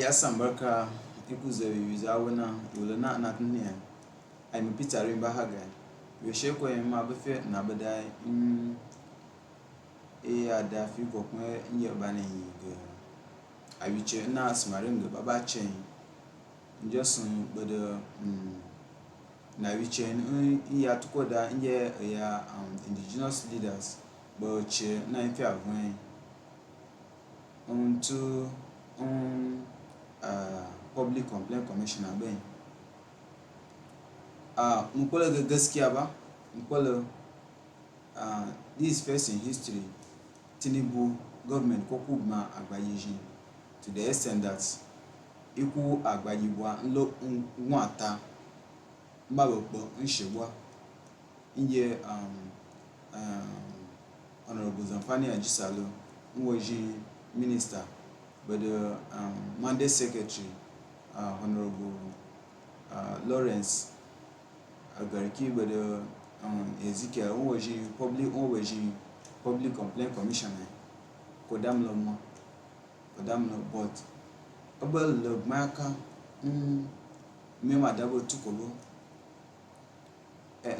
ya sambarka ikuze wiza wana yulana natne ai mi pitare ba haga we sheko ma befe na badai ada fi ko kuma inye bana yi ga awiche na asmarin ga baba chen njosun bada na wiche ya tukoda inye ya indigenous leaders but che na ife avun to public complaint commissioner ben mukola ga gaskiya ba mukola this is first in history Tinubu government ko kuma agbayeji to the extent that iku agbayiwa nlo nwata mbabogbo nshewa inye honorable Zamfani Ajisalo nwoji minister but the mandate secretary honorable Lawrence Agariki but the Ezekiel nwoji public complaint commissioner kodamlo but abel maka mema dabo tukolo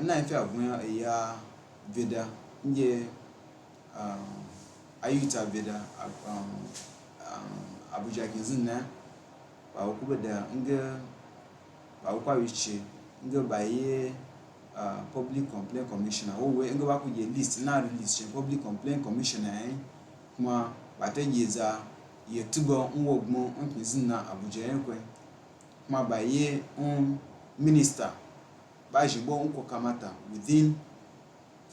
na ife avun ya veda nje ayuta veda Abuja kinzin na ba ku da nga ba kwa wiche nga baye public complaint commissioner we nga ba ku ye list na release public complaint commissioner kuma ba ta yeza ye tubo nwogmo kinzin na Abuja yankwe kuma baye minister ba jibo nko kamata within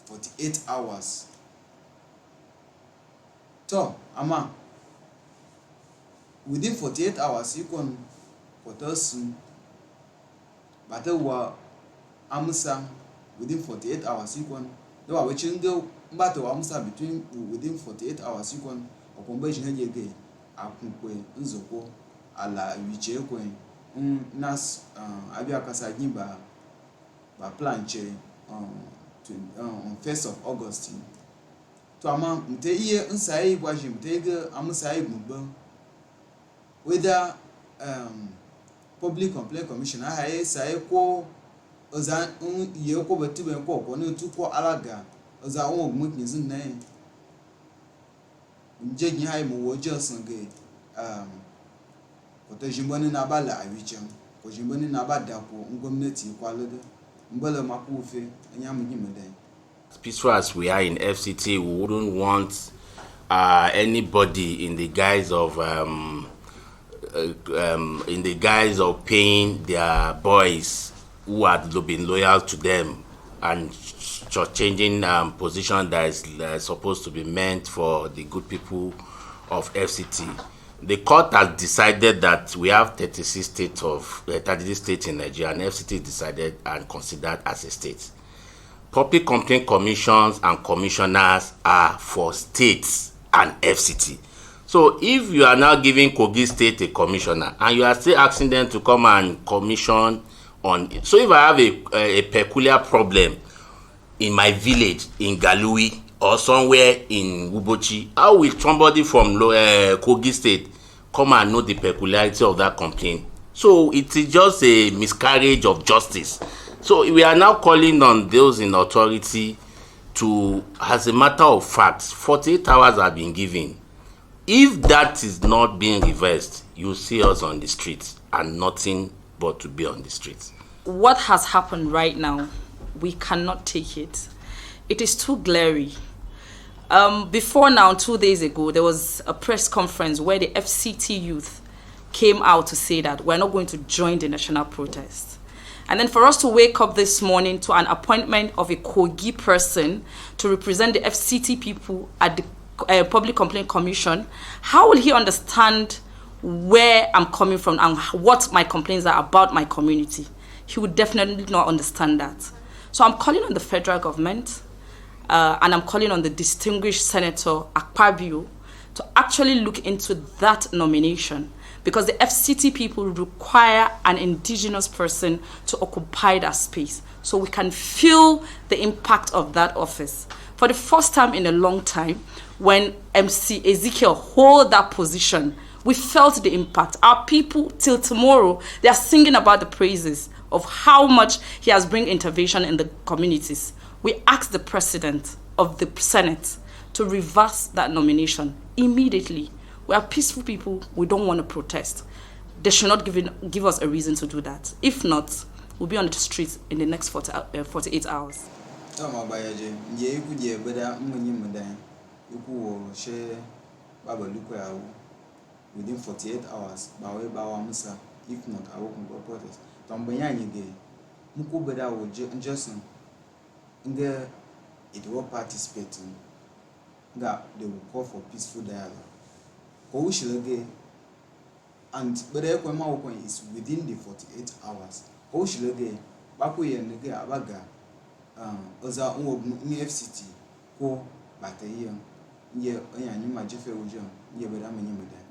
48 hours to ama within 48 hours you can potasun batawa amsa within 48 hours you can do wa wacin go batawa amsa within 48 hours you can okombe jinje ge akunkwe nzoko ala wiche kwe nas abia kasa gimba ba planche on 1st of August to ama mte iye nsai gwaji mte ge amsa igbo whether public complaint commission ahaye sai ko oza ye ko betibe ko no tu ko alaga oza won ogmo kinzin na nje gin hay mo wojo sange ko to jimboni na bala awichen ko jimboni na bada ko gwamnati kwalodo mbala makufe anyamu gimedai. Peaceful as we are in FCT, we wouldn't want anybody in the guise of paying their boys who had been loyal to them and changing position that is supposed to be meant for the good people of FCT. The court has decided that we have 36 states in Nigeria, and FCT decided and considered as a state. Public complaint commissions and commissioners are for states and FCT. So if you are now giving Kogi State a commissioner and you are still asking them to come and commission on it. So if I have a peculiar problem in my village in Galui or somewhere in Ubochi, how will somebody from Kogi State come and know the peculiarity of that complaint? So it is just a miscarriage of justice. So we are now calling on those in authority to, as a matter of fact, 48 hours have been given. If that is not being reversed, you see us on the streets and nothing but to be on the streets. What has happened right now, we cannot take it. It is too glaring. Before now, 2 days ago, there was a press conference where the FCT youth came out to say that we're not going to join the national protest. And then for us to wake up this morning to an appointment of a Kogi person to represent the FCT people at the Public Complaint Commission, how will he understand where I'm coming from and what my complaints are about my community? He would definitely not understand that. So I'm calling on the federal government and I'm calling on the distinguished Senator Akpabio to actually look into that nomination, because the FCT people require an indigenous person to occupy that space so we can feel the impact of that office. For the first time in a long time, when MC Ezekiel hold that position, We felt the impact. Our people, till tomorrow, they are singing about the praises of how much he has bring intervention in the communities. We asked the president of the Senate to reverse that nomination immediately. We are peaceful people. We don't want to protest. They should not give us a reason to do that. If not, we'll be on the streets in the next 48 hours. Within 48 hours, if not, I will protest. Mukubeda will just it will participate that they will call for peaceful dialogue. And but the is within the 48 hours. FCT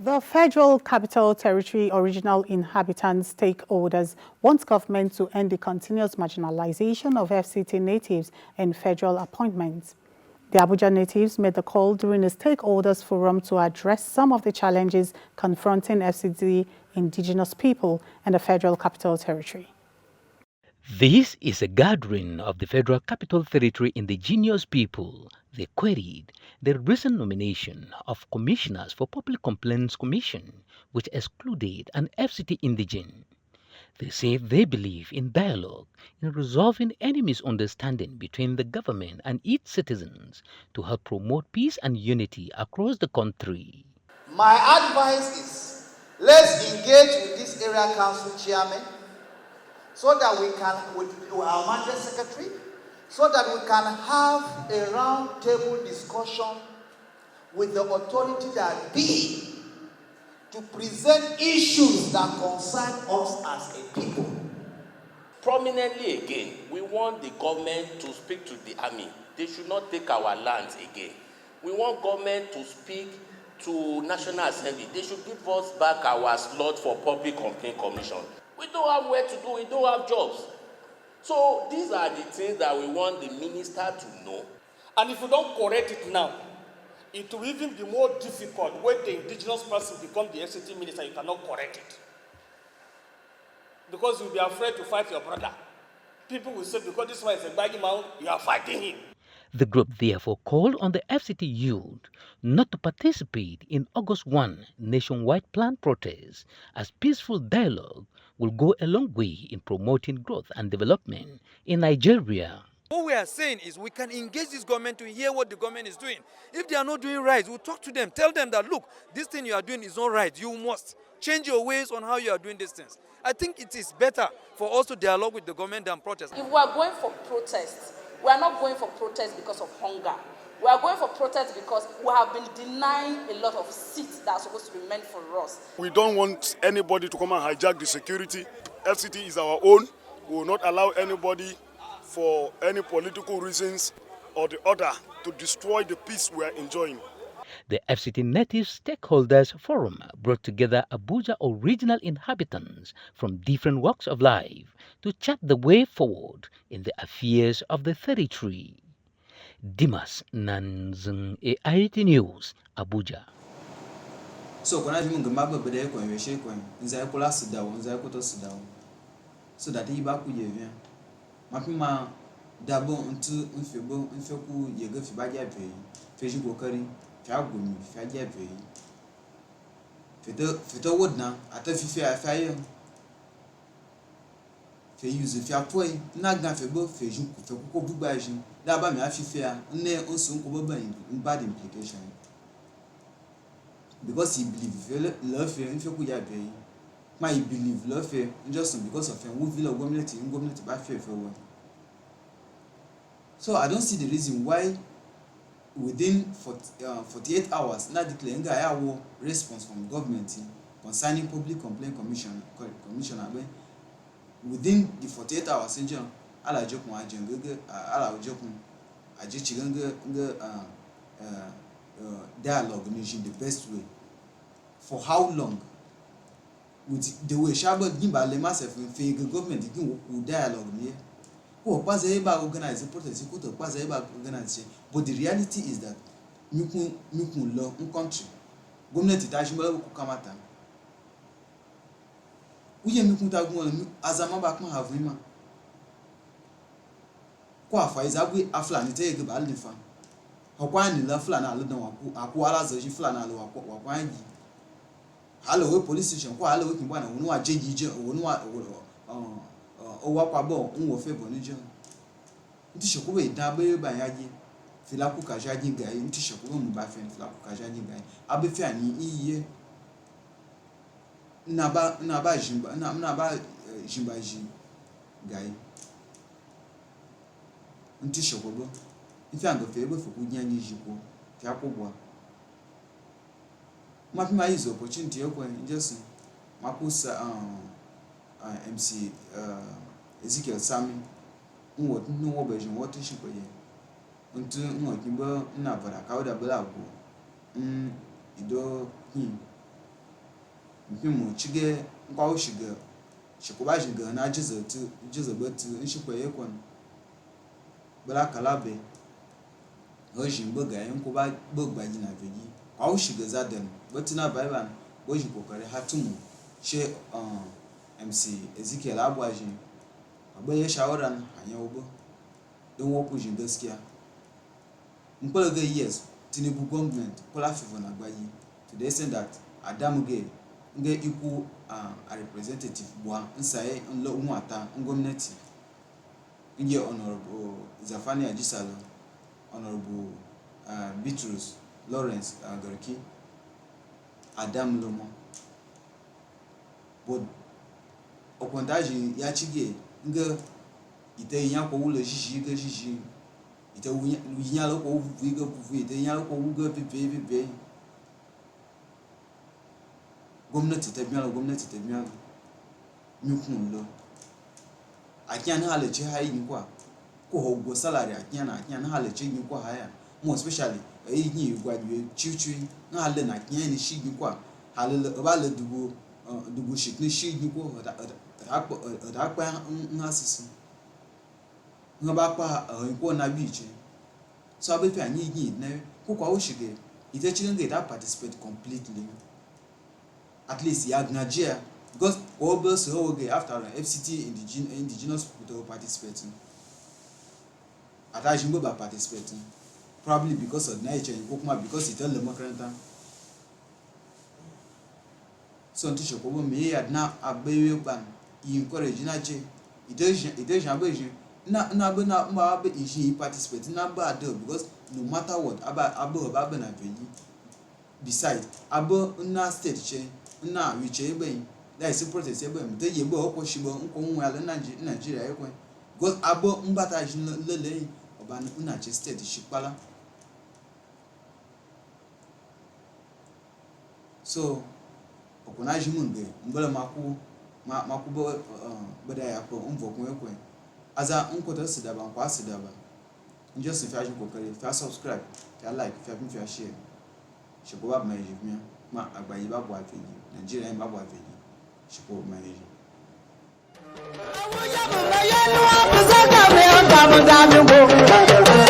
The Federal Capital Territory original inhabitants stakeholders want government to end the continuous marginalization of FCT natives in federal appointments. The Abuja natives made the call during a stakeholders forum to address some of the challenges confronting FCT indigenous people in the Federal Capital Territory. This is a gathering of the Federal Capital Territory indigenous people. They queried the recent nomination of commissioners for Public Complaints Commission, which excluded an FCT indigene. They say they believe in dialogue, in resolving any misunderstanding between the government and its citizens to help promote peace and unity across the country. My advice is, let's engage with this area council chairman so that we can, with our mandate secretary, so that we can have a round table discussion with the authority that be to present issues that concern us as a people. Prominently again, we want the government to speak to the army. They should not take our lands again. We want government to speak to National Assembly. They should give us back our slot for Public Complaint Commission. We don't have where to do, we don't have jobs. So these are the things that we want the minister to know. And if we don't correct it now, it will even be more difficult when the indigenous person becomes the FCT minister, you cannot correct it. Because you'll be afraid to fight your brother. People will say, because this one is a baggy man, you are fighting him. The group therefore called on the FCT youth not to participate in August 1 nationwide planned protests, as peaceful dialogue will go a long way in promoting growth and development in Nigeria. What we are saying is we can engage this government to hear what the government is doing. If they are not doing right, we'll talk to them, tell them that, look, this thing you are doing is not right. You must change your ways on how you are doing these things. I think it is better for us to dialogue with the government than protest. If we are going for protests, we are not going for protests because of hunger. We are going for protests because we have been denying a lot of seats that are supposed to be meant for us. We don't want anybody to come and hijack the security. FCT is our own. We will not allow anybody for any political reasons or the other to destroy the peace we are enjoying. The FCT Native Stakeholders Forum brought together Abuja original inhabitants from different walks of life to chart the way forward in the affairs of the territory. Dimas Nanzung, AIT News, Abuja. So when I do ngamba bebe ko yeshe ko nza ekola sidawo nza ekoto sidawo so that yi ba ku ye via mapima dabo ntu mfebo mfeku yege fi ba ja ve feji kokari fi agumi fi ja ve fito wodna ata fi fi afaye fe use fi apoi na gan febo feji ku fe ko bugba jin da ba mi afife a ne onsun ko boba in bad implication. Because he believe love fear if you could have my believe love fear just because of him who feel government by fear for one. So I don't see the reason why within 48 hours not declaring a response from government concerning Public Complaint Commission within the 48 hours ala jokun ajenge ala jokun ajichiganga dialogue in the best way. For how long? With the way Shabbat Gimba Lemasef and Fig government will dialogue here. Who was able to organize a protest, who was able to organize. But the reality is that you can law in country. gwamnati ta shi mala ku kamata uye mi kunta gun azama ba kuma havu ma kwa fa izabu aflani te ge ba lifa hokwa ni la fulani aludan aku ala zo shi fulani alu wa yi halo we police station kwa halo we kin bwana wonu ajeji je wonu o wa pa bo nwo fe bo ni je nti sheko be da be ba yaji fila ku ka jaji ga yi nti sheko mu ba fe fila ku ka jaji ga yi abe fi ani iye na ba jimba ji ga yi nti sheko bo ife ando fe be fu ku nya ni ji ko ti akobwa ma use opportunity yoko just makusa MC Ezekiel Sami nwo nwo be jin wotu shi koye ntu nwo kimbo na bara kauda bela go ido mu chige nkwa o shiga shikuba shiga na jizo betu nshi koye kon bela kalabe o jimbo ga yin ko ba gbogba jina veji kwa o shiga zaden betina baiban bo ji kokari hatumu she MC Ezekiel Abwaji abai ya shawaran hanya ubo don woku jin gaskiya in kula ga yes Tinubu government kula fifa na gbayi to the extent that Adamu ge iku a representative bua nsaye nlo nwata gwamnati nge honorable Zafani Ajisalo honorable Bitrus Lawrence Garki Adam Lomo but okontaji ya chige nga ite yan ko wulo jiji ga jiji ite wunya lo ko wuvi ga wuvi ite yan ko wuga pipe gwamnati ta biya mi kun lo akian halace hayi ni kwa ko hogo salary akian halace ni kwa haya more especially yi gwaje chichi na halle na kian ni shi ni kwa halle ba le dubu shi ni shi ni ko da pa ngasisi ngaba pa ko na biche so abe fi anyi yi na ko kwa o shige ite chilenge that participate completely at least ya Nigeria because all so okay after FCT indigenous people participating atajimbo ba participating probably because of nature because it all the makranta so nti shokobo me ya na abewe ban encourage na je ide jan beje na ba be iji participate na ba do because no matter what aba na veyi beside abo na state che na wiche ebe that is protest ebe mte ye bo okoshibo nko nwa ala Nigeria ekwe because abo mbata jin lele oba na che state shipala so okunaji munge mbele maku bada ya ko mvokun ekwe aza nkota sidaba kwa sidaba just if you kokari fa subscribe fa like fa share shiko ba ma yimia ma agbayi ba bo afeji Nigeria ba bo afeji shiko ma yeji awuja mo ya no apesa ka me on